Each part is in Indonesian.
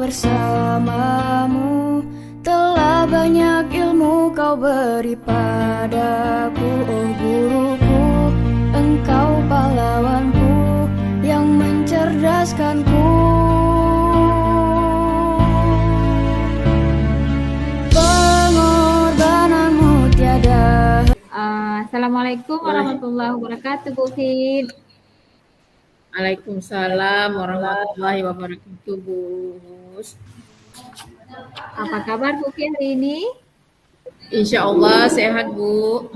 bersamamu, telah banyak ilmu kau beri padaku. Oh guruku, engkau pahlawanku yang mencerdaskanku. Pengorbananmu tiada. Assalamualaikum warahmatullahi wabarakatuh, Bu Fit. Waalaikumsalam warahmatullahi wabarakatuh, Bus. Apa kabar Bu Fit hari ini? Insya Allah sehat, Bu.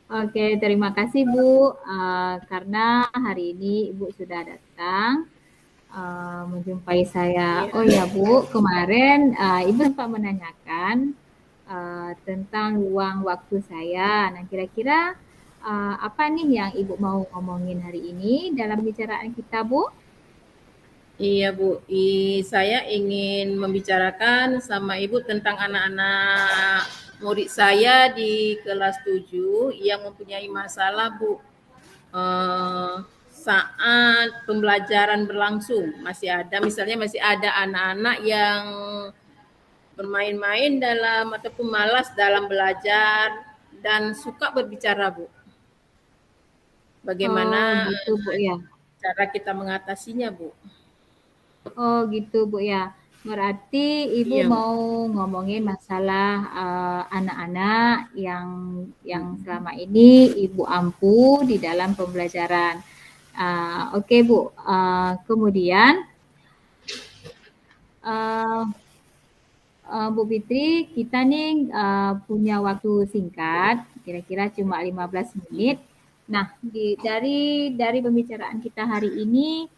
Oke, terima kasih Bu. Karena hari ini Ibu sudah datang menjumpai saya. Oh ya Bu, kemarin Ibu sempat menanyakan tentang luang waktu saya. Nah, kira-kira apa nih yang Ibu mau ngomongin hari ini dalam bicaraan kita, Bu? Iya, Bu. Saya ingin membicarakan sama Ibu tentang anak-anak murid saya di kelas 7 yang mempunyai masalah, Bu. Saat pembelajaran berlangsung, masih ada anak-anak yang bermain-main dalam ataupun malas dalam belajar dan suka berbicara, Bu. Bagaimana gitu Bu ya. cara kita mengatasinya, Bu? Oh gitu Bu ya. Berarti Ibu Iya, Bu. mau ngomongin masalah anak-anak yang selama ini Ibu ampu di dalam pembelajaran. Oke Bu. Kemudian Bu Fitri, kita nih punya waktu singkat, kira-kira cuma 15 menit. Nah, dari pembicaraan kita hari ini,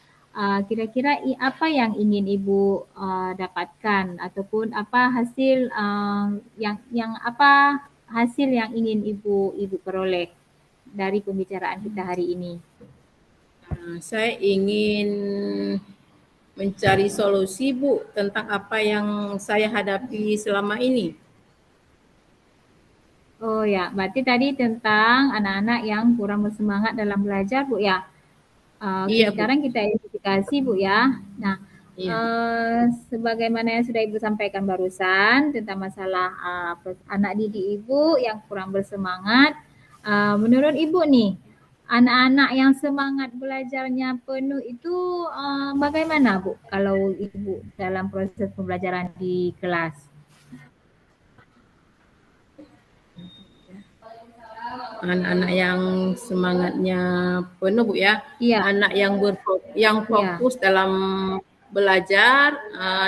kira-kira apa yang ingin Ibu dapatkan ataupun apa hasil hasil yang ingin Ibu peroleh dari pembicaraan kita hari ini? Saya ingin mencari solusi, Bu, tentang apa yang saya hadapi selama ini. Oh ya, berarti tadi tentang anak-anak yang kurang bersemangat dalam belajar, Bu ya. Iya, Bu. Sekarang kita identifikasi, Bu ya. Nah, Iya. sebagaimana yang sudah Ibu sampaikan barusan tentang masalah anak didik Ibu yang kurang bersemangat, menurut Ibu nih, anak-anak yang semangat belajarnya penuh itu bagaimana, Bu? Kalau Ibu dalam proses pembelajaran di kelas? Anak-anak yang semangatnya penuh, Bu ya. Iya. Anak yang fokus dalam belajar,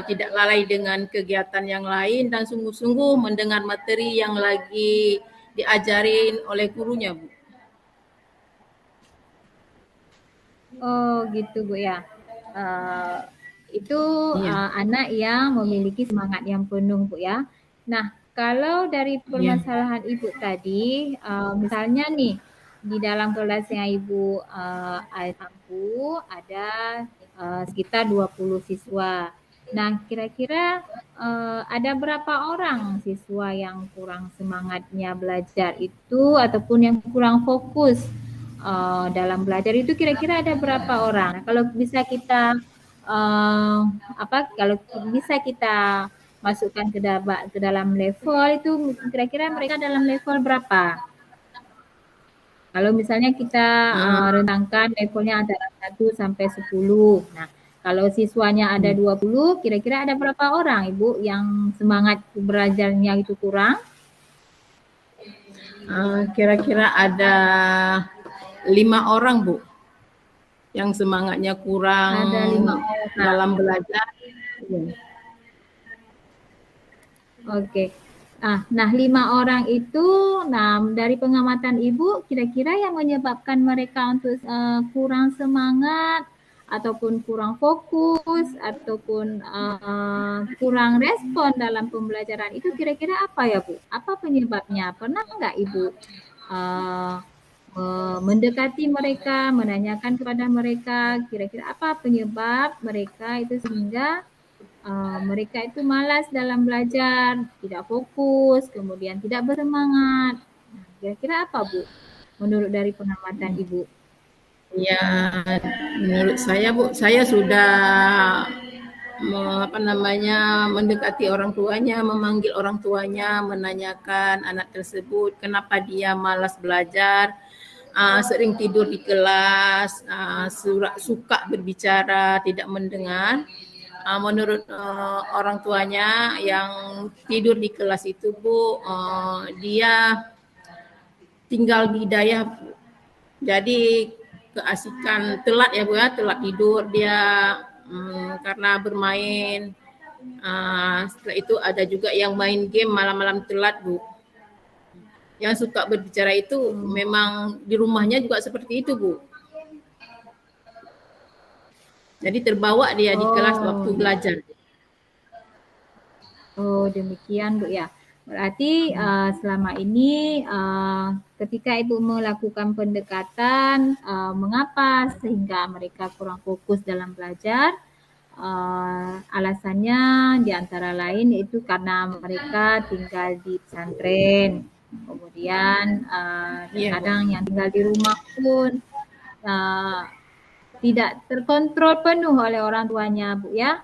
tidak lalai dengan kegiatan yang lain dan sungguh-sungguh mendengar materi yang lagi diajarin oleh gurunya, Bu. Oh gitu Bu ya. Itu anak yang memiliki semangat yang penuh Bu ya. Nah kalau dari permasalahan Ibu tadi, misalnya nih di dalam kelas yang Ibu ampu ada sekitar 20 siswa. Nah kira-kira ada berapa orang siswa yang kurang semangatnya belajar itu ataupun yang kurang fokus dalam belajar itu kira-kira ada berapa orang? Nah, kalau bisa kita kalau bisa kita masukkan ke dalam level itu kira-kira mereka dalam level berapa? Kalau misalnya kita rentangkan levelnya antara 1 sampai 10. Nah, kalau siswanya ada 20, kira-kira ada berapa orang Ibu yang semangat belajarnya itu kurang? Kira-kira ada 5 orang, Bu, yang semangatnya kurang Ada 5 orang dalam belajar. Oke. Nah 5 orang itu, dari pengamatan Ibu, kira-kira yang menyebabkan mereka untuk kurang semangat ataupun kurang fokus ataupun kurang respon dalam pembelajaran itu kira-kira apa ya Bu? Apa penyebabnya? Pernah nggak Ibu mendekati mereka, menanyakan kepada mereka kira-kira apa penyebab mereka itu sehingga mereka itu malas dalam belajar, tidak fokus, kemudian tidak bersemangat. Nah, kira-kira apa Bu? Menurut dari pengamatan Ibu? Ya, menurut saya Bu, saya sudah mendekati orang tuanya, memanggil orang tuanya, menanyakan anak tersebut kenapa dia malas belajar, sering tidur di kelas, suka berbicara, tidak mendengar. Menurut orang tuanya yang tidur di kelas itu, Bu, dia tinggal di daya, jadi keasikan telat ya Bu ya, telat tidur dia karena bermain. Setelah itu ada juga yang main game malam-malam telat, Bu. Yang suka berbicara itu memang di rumahnya juga seperti itu, Bu. Jadi terbawa dia di kelas waktu belajar. Oh, demikian Bu ya. Berarti selama ini ketika Ibu melakukan pendekatan, mengapa sehingga mereka kurang fokus dalam belajar? Alasannya di antara lain itu karena mereka tinggal di pesantren. Kemudian kadang yang tinggal di rumah pun tidak terkontrol penuh oleh orang tuanya, Bu ya.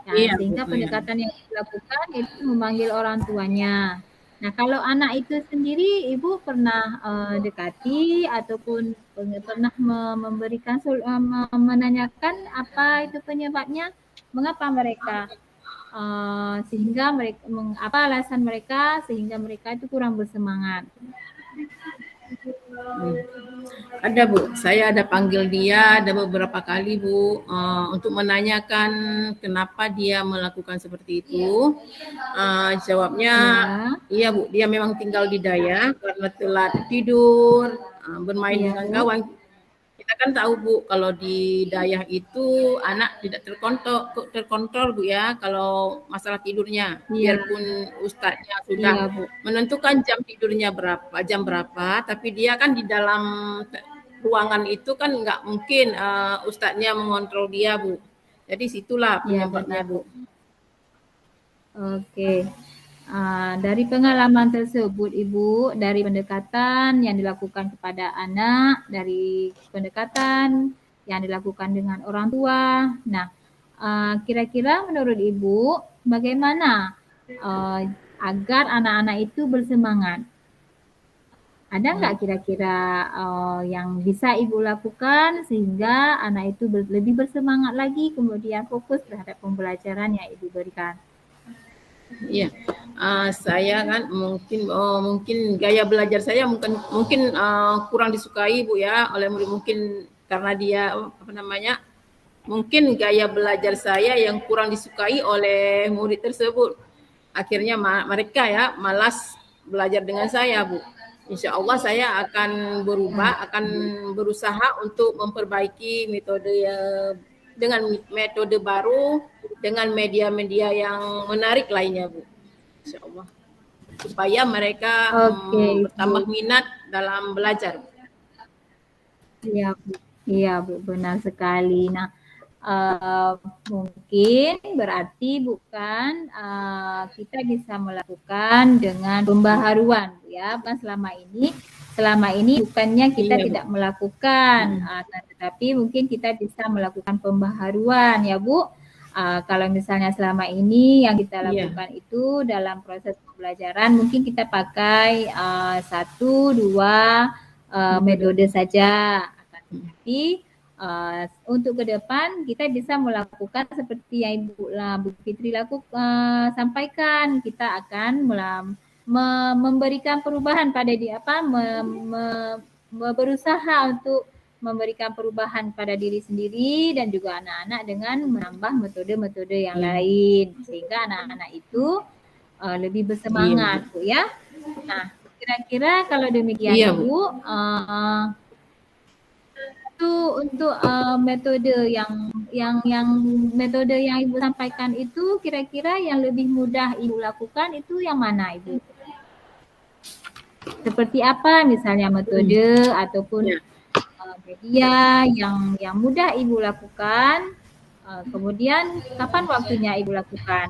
Nah, sehingga pendekatan yang dilakukan itu memanggil orang tuanya. Nah, kalau anak itu sendiri, Ibu pernah dekati ataupun pernah memberikan menanyakan apa itu penyebabnya, mengapa mereka sehingga mereka apa alasan mereka sehingga mereka itu kurang bersemangat. Ada Bu, saya ada panggil dia ada beberapa kali Bu, untuk menanyakan kenapa dia melakukan seperti itu. Jawabnya iya Bu, dia memang tinggal di daya karena telat tidur, bermain dengan kawan. Kita kan tahu Bu, kalau di daya itu anak tidak terkontrol Bu ya, kalau masalah tidurnya. Biarpun ustadznya sudah menentukan jam tidurnya jam berapa, tapi dia kan di dalam ruangan itu kan nggak mungkin ustadznya mengontrol dia Bu. Jadi situlah penyebabnya Bu. Oke. Dari pengalaman tersebut Ibu, dari pendekatan yang dilakukan kepada anak, dari pendekatan yang dilakukan dengan orang tua. Nah, kira-kira menurut Ibu bagaimana agar anak-anak itu bersemangat? Ada nggak kira-kira yang bisa Ibu lakukan sehingga anak itu lebih bersemangat lagi kemudian fokus terhadap pembelajaran yang Ibu berikan? Iya, saya kan mungkin gaya belajar saya mungkin kurang disukai Bu ya oleh murid, mungkin karena dia mungkin gaya belajar saya yang kurang disukai oleh murid tersebut. Akhirnya mereka ya malas belajar dengan saya Bu. Insya Allah saya akan berubah, akan berusaha untuk memperbaiki metode dengan metode baru, dengan media-media yang menarik lainnya Bu, insya Allah, supaya mereka bertambah minat dalam belajar. Iya Bu, benar sekali. Nah, mungkin berarti bukan kita bisa melakukan dengan pembaharuan ya, bukan selama ini bukannya kita tidak melakukan, tetapi mungkin kita bisa melakukan pembaharuan ya Bu. Kalau misalnya selama ini yang kita lakukan itu dalam proses pembelajaran mungkin kita pakai 1-2 metode saja, tapi untuk ke depan kita bisa melakukan seperti yang Bu Fitri sampaikan. Kita akan memberikan perubahan pada berusaha untuk memberikan perubahan pada diri sendiri dan juga anak-anak dengan menambah metode-metode yang lain sehingga anak-anak itu lebih bersemangat Bu ya. Nah, kira-kira kalau demikian Bu, untuk metode yang metode yang Ibu sampaikan itu kira-kira yang lebih mudah Ibu lakukan itu yang mana Ibu? Seperti apa misalnya metode ataupun media yang mudah Ibu lakukan, kemudian kapan waktunya Ibu lakukan?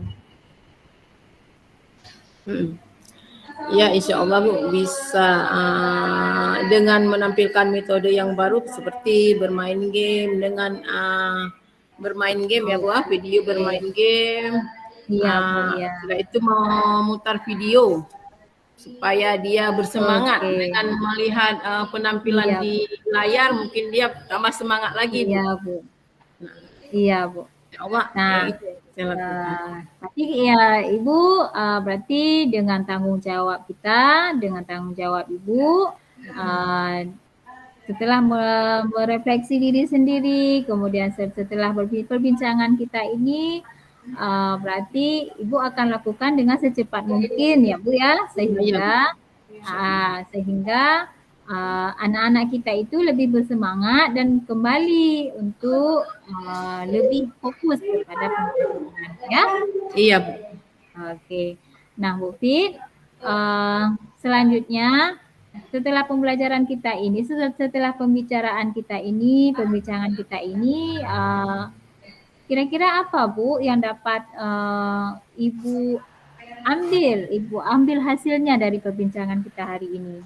Ya, insya Allah Bu bisa dengan menampilkan metode yang baru seperti bermain game dengan bermain game ya Bu, video bermain game. Iya Bu, iya. Setelah itu memutar video supaya dia bersemangat dengan melihat penampilan di layar, mungkin dia tambah semangat lagi. Iya Bu. Iya Bu. Ya Allah, nah, itu saya lakukan. Berarti ya Ibu, berarti dengan tanggung jawab kita, dengan tanggung jawab Ibu, setelah merefleksi diri sendiri, kemudian setelah perbincangan kita ini, berarti Ibu akan lakukan dengan secepat mungkin ya Bu ya, sehingga anak-anak kita itu lebih bersemangat dan kembali untuk lebih fokus kepada pembelajaran ya. Iya Bu. Oke. Nah Bu Fit, selanjutnya setelah pembelajaran kita ini, setelah pembicaraan kita ini, perbincangan kita ini, kira-kira apa Bu yang dapat Ibu ambil hasilnya dari perbincangan kita hari ini?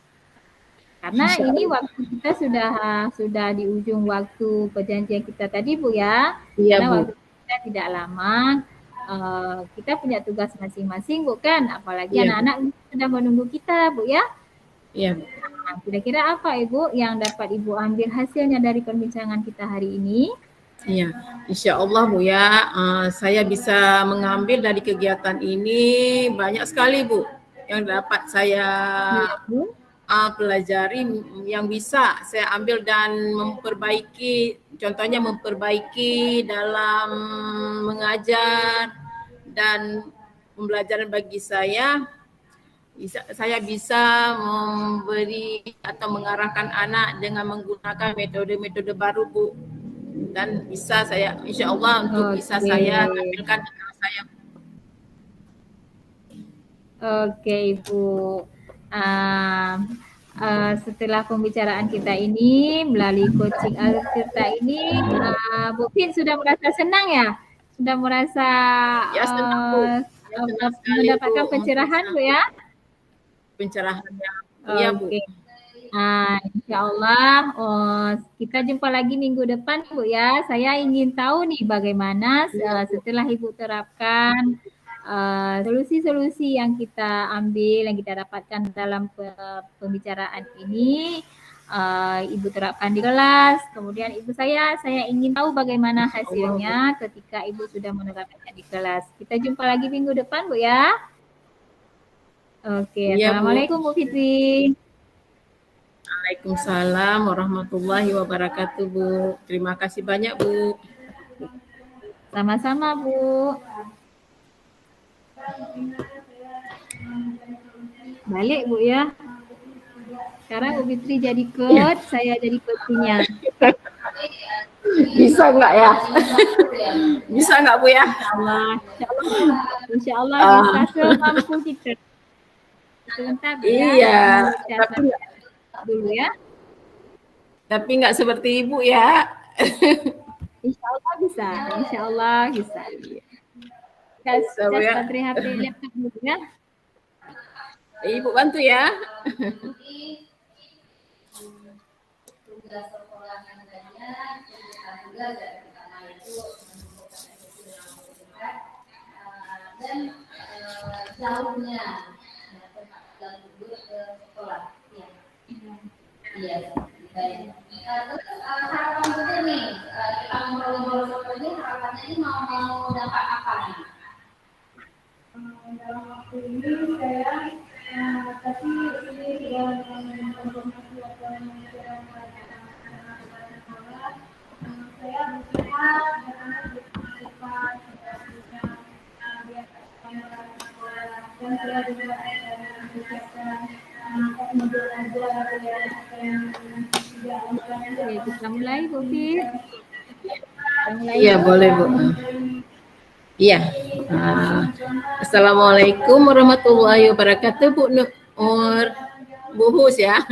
Karena ini waktu kita sudah di ujung waktu perjanjian kita tadi Bu ya. Iya karena Bu. waktu kita tidak lama, kita punya tugas masing-masing Bu kan, apalagi anak-anak sudah menunggu kita Bu ya. Iya. Nah, kira-kira apa Ibu yang dapat Ibu ambil hasilnya dari perbincangan kita hari ini? Iya, insya Allah Bu ya, saya bisa mengambil dari kegiatan ini banyak sekali Bu yang dapat saya pelajari, yang bisa saya ambil dan memperbaiki, contohnya memperbaiki dalam mengajar dan pembelajaran bagi saya bisa memberi atau mengarahkan anak dengan menggunakan metode-metode baru Bu, dan bisa saya insya Allah untuk bisa saya tampilkan di kelas saya. Oke Ibu, setelah pembicaraan kita ini melalui coaching Al-Tirta ini, Bu Fit sudah merasa senang ya? Sudah merasa senang, Bu. Mendapatkan pencerahan Bu ya? Pencerahannya, iya Bu. Insya Allah kita jumpa lagi minggu depan Bu ya. Saya ingin tahu nih bagaimana setelah Ibu terapkan solusi-solusi yang kita ambil, yang kita dapatkan dalam pembicaraan ini, Ibu terapkan di kelas. Kemudian saya ingin tahu bagaimana hasilnya ketika Ibu sudah menerapkannya di kelas. Kita jumpa lagi minggu depan Bu ya. Oke, Assalamualaikum Bu Fitri. Waalaikumsalam warahmatullahi wabarakatuh Bu. Terima kasih banyak Bu. Sama-sama Bu. Balik Bu ya. Sekarang Bu Fitri jadi coach, saya jadi coachnya. Bisa nggak ya? Bisa nggak Bu ya? Insya Allah bisa semampu kita. Sebentar iya, tapi dulu ya. Tapi nggak seperti Ibu ya. Insya Allah bisa, insya Allah bisa. Baterai HP laptop dulu ya. Ibu bantu ya. Dan jauhnya tempat duduk ke sekolah. Iya. Baik. Terus harapan juga nih, kita ngobrol-ngobrol seperti ini, harapannya ini mau dapat apa nih? Dalam waktu ini saya tapi ini dalam informasi apa yang saya saya berusaha bagaimana berpartisipasi dan saya juga mempersiapkan modul ajar yang kita mulai Bu Fit. Iya boleh Bu. Iya. Assalamualaikum warahmatullahi wabarakatuh Bu Nur, Bu Hus ya.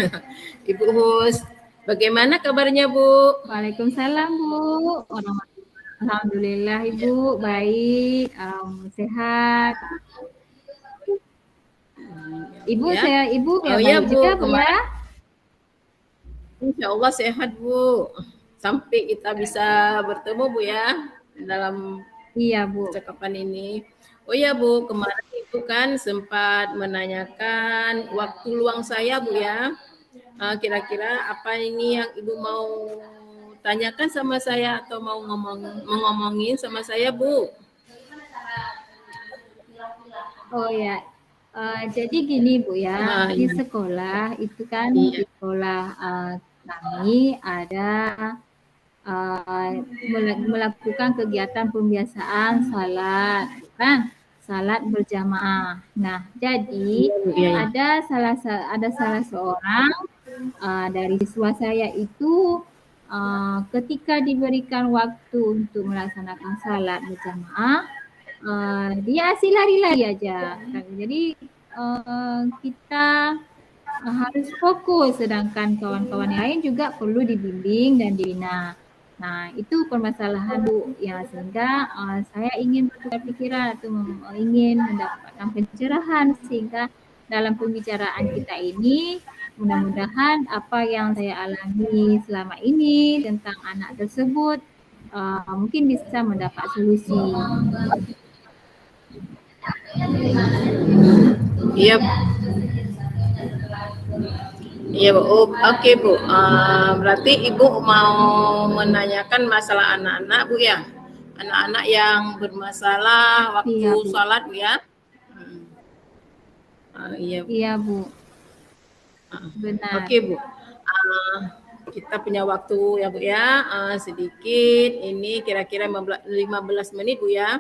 Ibu Hus, bagaimana kabarnya Bu? Waalaikumsalam Bu. Alhamdulillah Ibu baik, sehat. Ibu ya. Ibu ya Bu, juga Bu ya. Insya Allah sehat Bu. Sampai kita bisa bertemu Bu ya. dalam Iya Bu. percakapan ini. Oh ya Bu, kemarin Ibu kan sempat menanyakan waktu luang saya Bu ya. Kira-kira apa ini yang Ibu mau tanyakan sama saya atau mau ngomongin sama saya Bu? Oh ya, jadi gini Bu ya, di Iya. sekolah itu kan Iya. di sekolah kami ada melakukan kegiatan pembiasaan salat, kan? Salat berjamaah. Nah, jadi Iya. ada salah seorang dari siswa saya itu ketika diberikan waktu untuk melaksanakan salat berjamaah, dia asik lari-lari aja. Jadi kita harus fokus, sedangkan kawan-kawan yang lain juga perlu dibimbing dan dibina. Nah, itu permasalahan Bu, ya, sehingga saya ingin bertukar pikiran atau ingin mendapatkan pencerahan sehingga dalam pembicaraan kita ini mudah-mudahan apa yang saya alami selama ini tentang anak tersebut mungkin bisa mendapat solusi. Iya. Iya Bu. Oh, oke Bu. Berarti Ibu mau menanyakan masalah anak-anak Bu ya? Anak-anak yang bermasalah waktu Iya, Bu. sholat Bu ya? Iya Bu. Iya Bu. Benar. Oke Bu. Kita punya waktu ya Bu ya, sedikit. Ini kira-kira 15 menit Bu ya.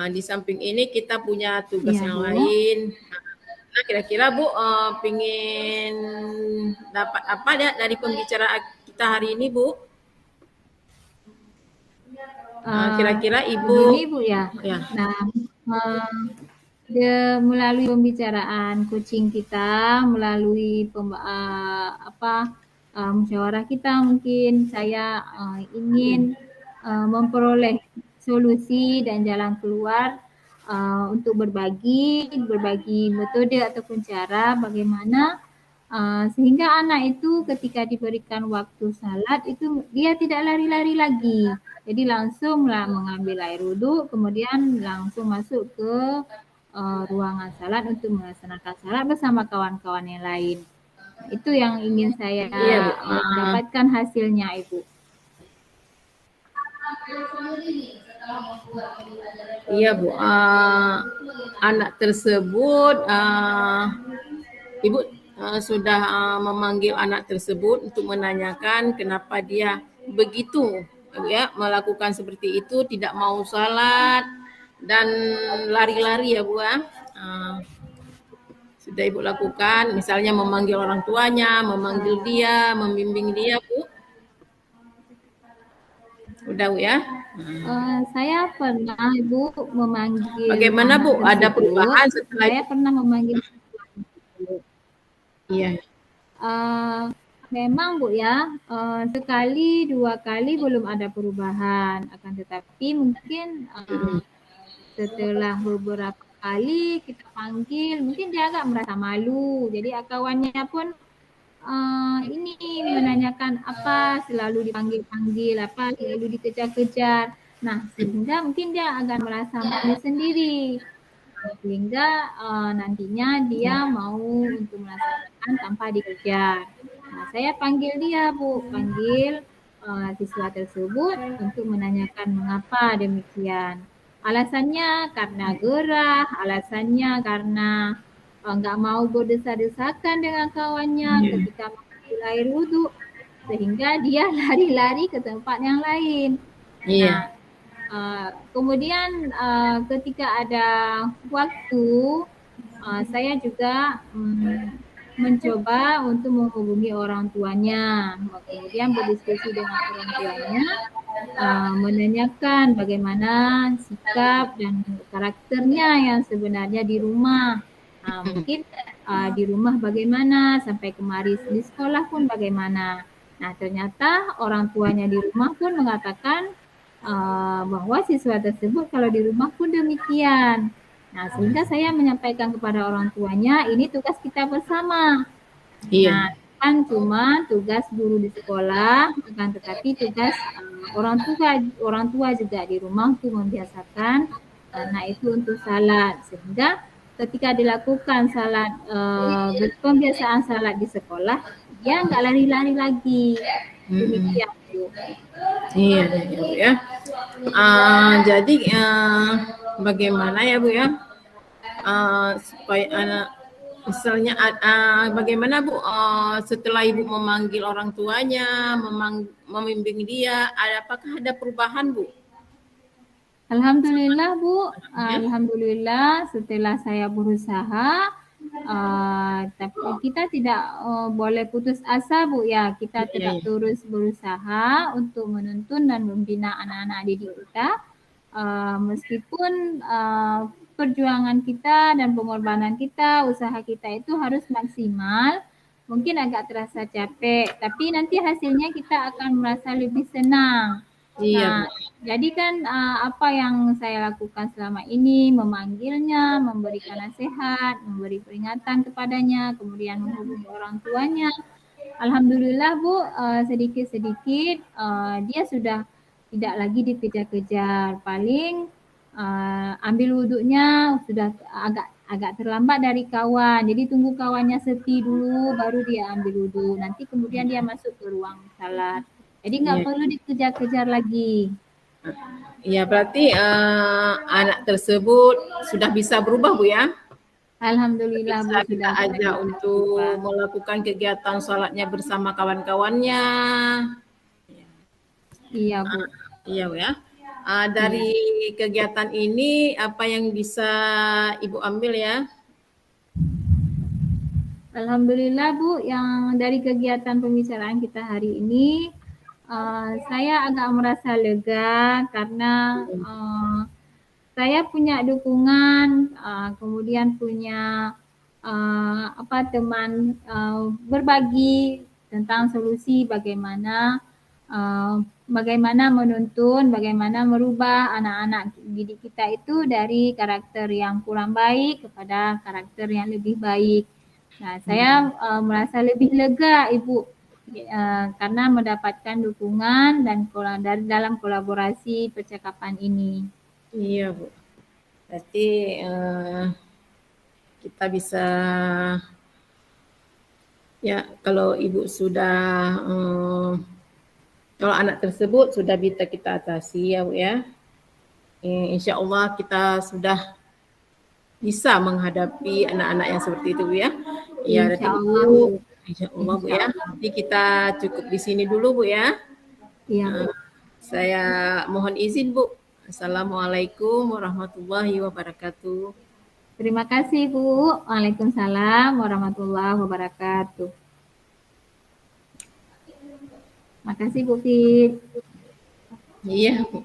Di samping ini kita punya tugas Iya, yang Bu. lain. Nah, kira-kira Bu pingin dapat apa ya dari pembicaraan kita hari ini Bu? Kira-kira Ibu begini Bu ya. Ya. Nah, melalui pembicaraan coaching kita, melalui musyawarah kita, mungkin saya ingin memperoleh solusi dan jalan keluar untuk berbagi metode ataupun cara bagaimana sehingga anak itu ketika diberikan waktu salat itu dia tidak lari-lari lagi. Jadi langsung mengambil air wudhu, kemudian langsung masuk ke ruangan salat untuk melaksanakan salat bersama kawan-kawan yang lain. Itu yang ingin saya dapatkan hasilnya, Ibu. Iya Bu, anak tersebut Ibu sudah memanggil anak tersebut untuk menanyakan kenapa dia begitu ya melakukan seperti itu, tidak mau salat dan lari-lari ya Bu. Sudah Ibu lakukan, misalnya memanggil orang tuanya, memanggil dia, membimbing dia Bu. Udah Bu ya? Saya pernah Ibu memanggil. Bagaimana Bu? Ada perubahan setelah saya pernah memanggil. Iya. Memang Bu ya, sekali dua kali belum ada perubahan, akan tetapi mungkin setelah beberapa kali kita panggil, mungkin dia agak merasa malu. Jadi kawannya pun ini menanyakan apa, selalu dipanggil-panggil, apa, selalu dikejar-kejar. Nah, sehingga mungkin dia akan merasa malu sendiri. Sehingga nantinya dia mau untuk melaksanakan tanpa dikejar. Nah, saya panggil dia Bu, panggil siswa tersebut untuk menanyakan mengapa demikian. Alasannya karena gerah, alasannya karena nggak mau berdesak-desakan dengan kawannya ketika mengambil air wudhu, sehingga dia lari-lari ke tempat yang lain. Iya. Kemudian ketika ada waktu, saya juga mencoba untuk menghubungi orang tuanya, kemudian berdiskusi dengan orang tuanya, menanyakan bagaimana sikap dan karakternya yang sebenarnya di rumah. Mungkin di rumah bagaimana, sampai kemari di sekolah pun bagaimana. Nah, ternyata orang tuanya di rumah pun mengatakan bahwa siswa tersebut kalau di rumah pun demikian. Nah, sehingga saya menyampaikan kepada orang tuanya, ini tugas kita bersama. Iya. Nah, bukan cuma tugas guru di sekolah, akan tetapi tugas orang tua juga di rumah untuk membiasakan anak itu untuk salat, sehingga ketika dilakukan salat pembiasaan salat di sekolah, dia nggak lari-lari lagi. Demikian Bu. Iya Bu ya. Jadi bagaimana ya Bu ya? Supaya anak misalnya bagaimana Bu setelah Ibu memanggil orang tuanya, membimbing dia, apakah ada perubahan Bu? Alhamdulillah Bu, alhamdulillah setelah saya berusaha, tapi kita tidak boleh putus asa Bu ya, kita tetap terus berusaha untuk menuntun dan membina anak-anak didik kita, meskipun perjuangan kita dan pengorbanan kita, usaha kita itu harus maksimal, mungkin agak terasa capek, tapi nanti hasilnya kita akan merasa lebih senang. Nah, jadi kan apa yang saya lakukan selama ini, memanggilnya, memberikan nasihat, memberi peringatan kepadanya, kemudian menghubungi orang tuanya. Alhamdulillah Bu, sedikit-sedikit dia sudah tidak lagi dikejar-kejar. Paling ambil wudhunya sudah agak terlambat dari kawan. Jadi tunggu kawannya sepi dulu, baru dia ambil wudhu. Nanti kemudian dia masuk ke ruang salat. Jadi nggak perlu dikejar-kejar lagi. Iya, berarti anak tersebut sudah bisa berubah Bu ya? Alhamdulillah Bu, sudah ajak untuk melakukan kegiatan sholatnya bersama kawan-kawannya. Iya Bu. Iya Bu ya. Dari kegiatan ini apa yang bisa Ibu ambil ya? Alhamdulillah Bu, yang dari kegiatan pembicaraan kita hari ini, saya agak merasa lega karena saya punya dukungan, kemudian punya teman berbagi tentang solusi bagaimana menuntun, bagaimana merubah anak-anak didik kita itu dari karakter yang kurang baik kepada karakter yang lebih baik. Nah, saya merasa lebih lega Ibu karena mendapatkan dukungan dan dalam kolaborasi percakapan ini. Iya Bu. Berarti kita bisa ya kalau Ibu sudah kalau anak tersebut sudah bisa kita atasi ya Bu ya. Insya Allah kita sudah bisa menghadapi anak-anak yang seperti itu Bu ya. Ya, Insya Allah Bu ya. Jadi kita cukup di sini dulu Bu ya. Iya. Saya mohon izin Bu. Assalamualaikum warahmatullahi wabarakatuh. Terima kasih Bu. Waalaikumsalam warahmatullahi wabarakatuh. Makasih Bu Fit. Iya Bu.